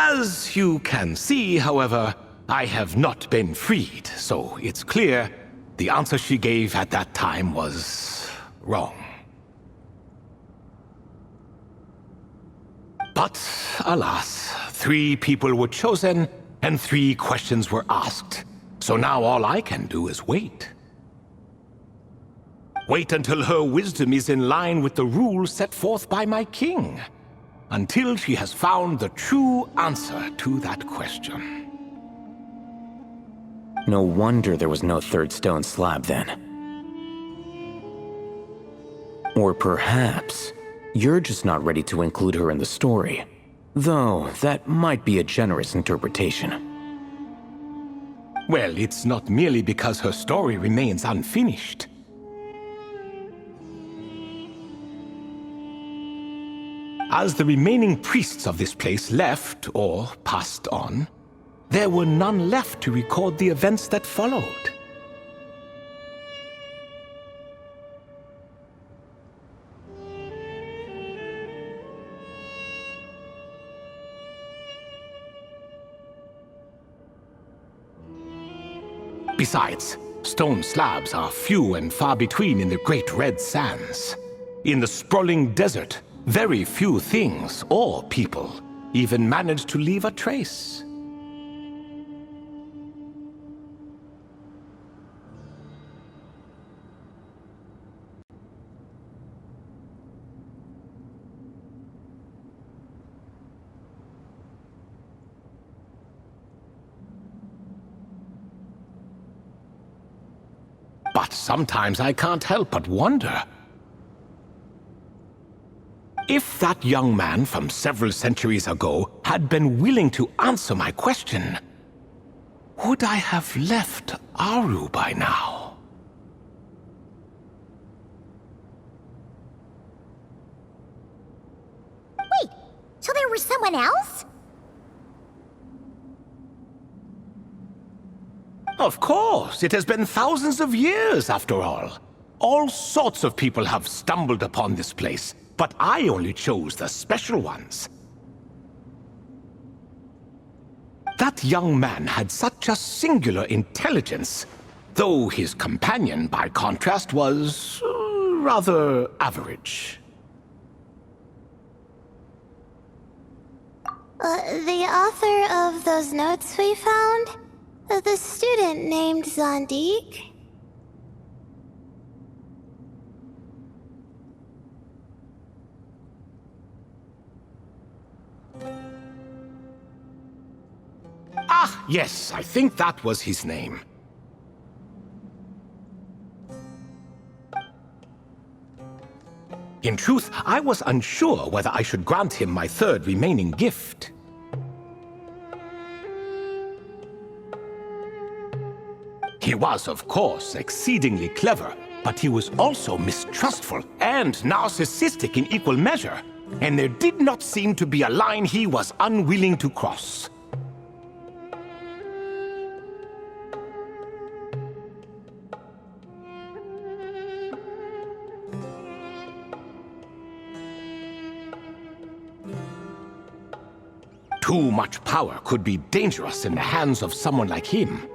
As you can see, however, I have not been freed, so it's clear the answer she gave at that time was wrong. But, alas, 3 people were chosen and 3 questions were asked. So now all I can do is wait. Wait until her wisdom is in line with the rules set forth by my king. Until she has found the true answer to that question. No wonder there was no third stone slab then. Or perhaps you're just not ready to include her in the story. Though, that might be a generous interpretation. Well, it's not merely because her story remains unfinished. As the remaining priests of this place left, or passed on, there were none left to record the events that followed. Besides, stone slabs are few and far between in the Great Red Sands. In the sprawling desert, very few things or people even manage to leave a trace. But sometimes I can't help but wonder. If that young man from several centuries ago had been willing to answer my question, would I have left Aru by now? Wait, so there was someone else? Of course, it has been thousands of years after all. All sorts of people have stumbled upon this place. But I only chose the special ones. That young man had such a singular intelligence, though his companion, by contrast, was rather average. The author of those notes we found? The student named Zondik? Ah, yes, I think that was his name. In truth, I was unsure whether I should grant him my 3rd remaining gift. He was, of course, exceedingly clever, but he was also mistrustful and narcissistic in equal measure, and there did not seem to be a line he was unwilling to cross. Too much power could be dangerous in the hands of someone like him,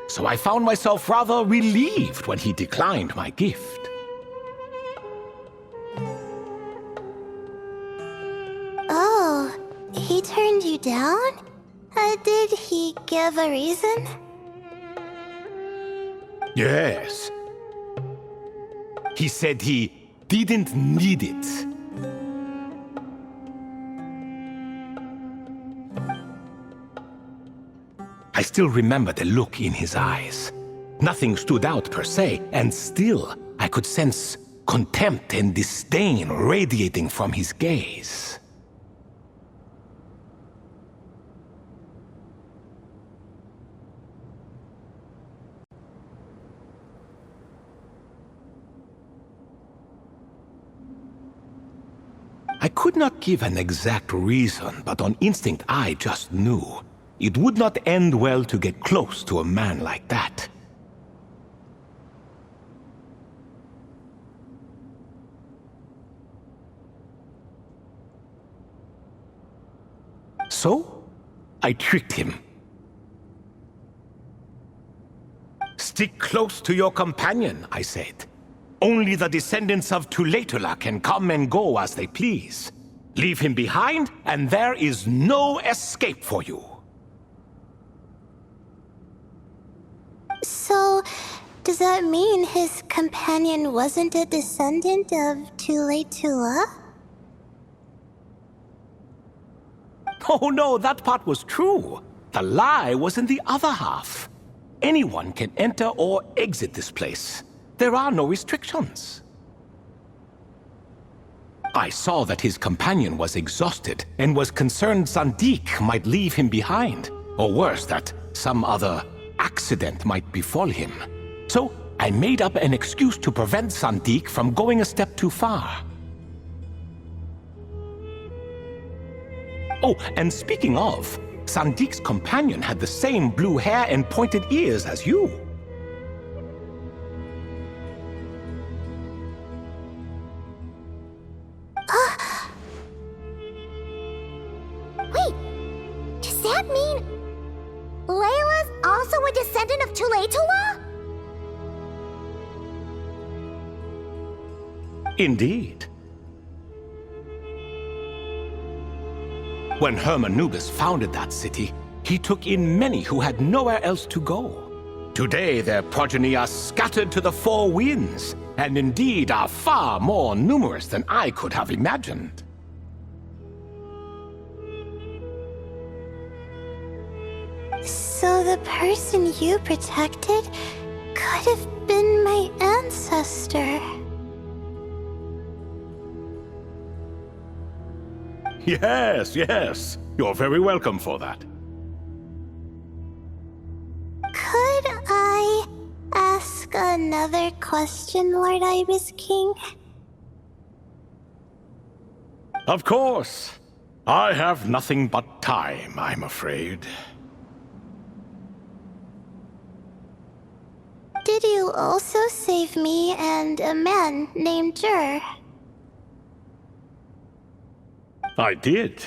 so I found myself rather relieved when he declined my gift. Oh, he turned you down? Did he give a reason? Yes. He said he didn't need it. I still remember the look in his eyes. Nothing stood out per se, and still I could sense contempt and disdain radiating from his gaze. I could not give an exact reason, but on instinct I just knew. It would not end well to get close to a man like that. So, I tricked him. Stick close to your companion, I said. Only the descendants of Tulatula can come and go as they please. Leave him behind, and there is no escape for you. So, does that mean his companion wasn't a descendant of Tulatula? Oh no, that part was true. The lie was in the other half. Anyone can enter or exit this place. There are no restrictions. I saw that his companion was exhausted and was concerned Zandik might leave him behind, or worse, that some other accident might befall him. So I made up an excuse to prevent Zandik from going a step too far. Oh, and speaking of, Sandik's companion had the same blue hair and pointed ears as you. Wait, does that mean Layla's also a descendant of Tulatula? Indeed. When Hermanubis founded that city, he took in many who had nowhere else to go. Today, their progeny are scattered to the four winds, and indeed are far more numerous than I could have imagined. So the person you protected could have been my ancestor. Yes, yes. You're very welcome for that. Could I ask another question, Lord Ibis King? Of course. I have nothing but time, I'm afraid. Did you also save me and a man named Jur? I did.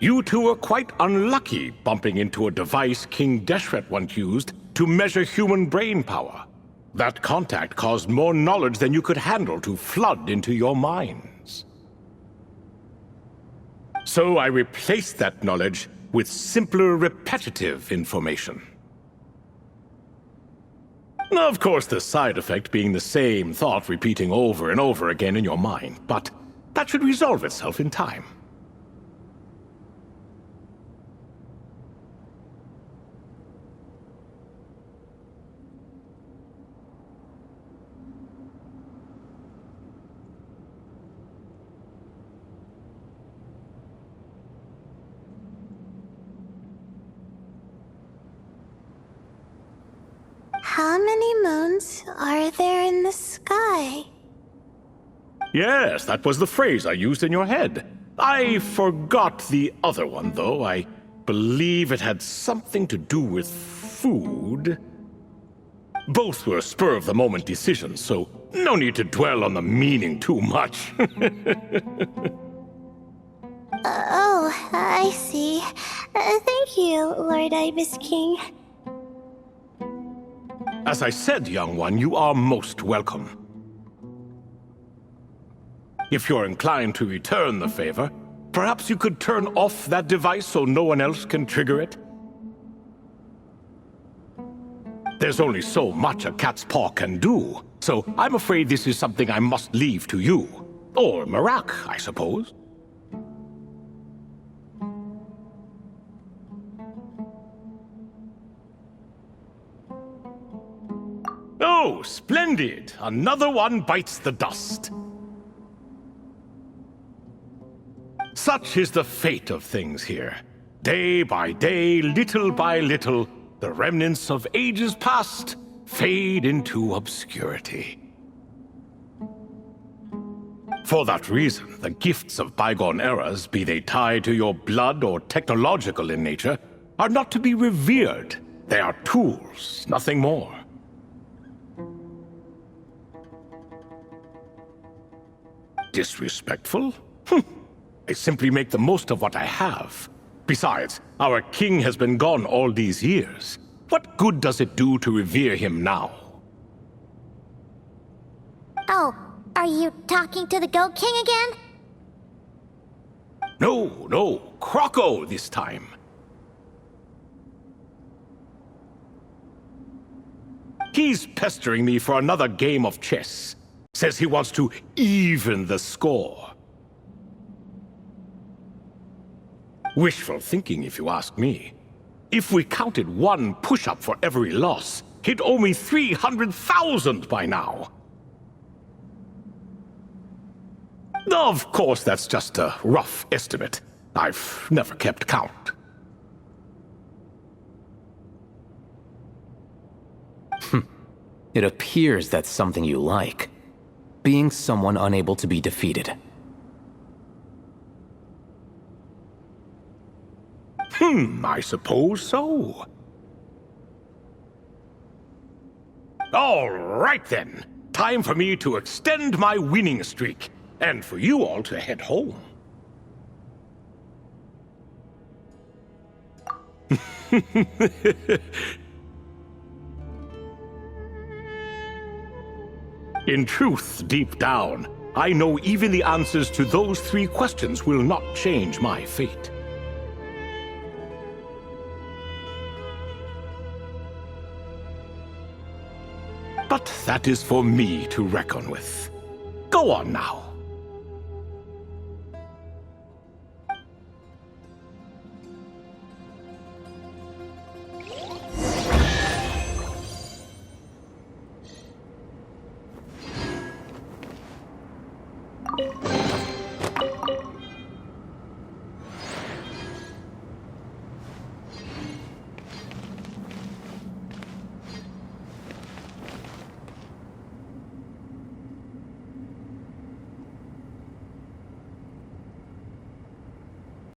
You two were quite unlucky bumping into a device King Deshret once used to measure human brain power. That contact caused more knowledge than you could handle to flood into your minds. So I replaced that knowledge with simpler, repetitive information. Of course, the side effect being the same thought repeating over and over again in your mind, but that should resolve itself in time. How many moons are there in the sky? Yes, that was the phrase I used in your head. I forgot the other one, though. I believe it had something to do with food. Both were spur-of-the-moment decisions, so no need to dwell on the meaning too much. Oh, I see. Thank you, Lord Ibis King. As I said, young one, you are most welcome. If you're inclined to return the favor, perhaps you could turn off that device so no one else can trigger it? There's only so much a cat's paw can do, so I'm afraid this is something I must leave to you. Or Marak, I suppose. Oh, splendid! Another one bites the dust. Such is the fate of things here. Day by day, little by little, the remnants of ages past fade into obscurity. For that reason, the gifts of bygone eras, be they tied to your blood or technological in nature, are not to be revered. They are tools, nothing more. Disrespectful? I simply make the most of what I have. Besides, our king has been gone all these years. What good does it do to revere him now? Oh, are you talking to the Goat King again? No, Croco this time. He's pestering me for another game of chess. Says he wants to even the score. Wishful thinking, if you ask me. If we counted one push-up for every loss, he'd owe me 300,000 by now. Of course, that's just a rough estimate. I've never kept count. It appears that's something you like. Being someone unable to be defeated. I suppose so. All right then. Time for me to extend my winning streak, and for you all to head home. In truth, deep down, I know even the answers to those 3 questions will not change my fate. But that is for me to reckon with. Go on now.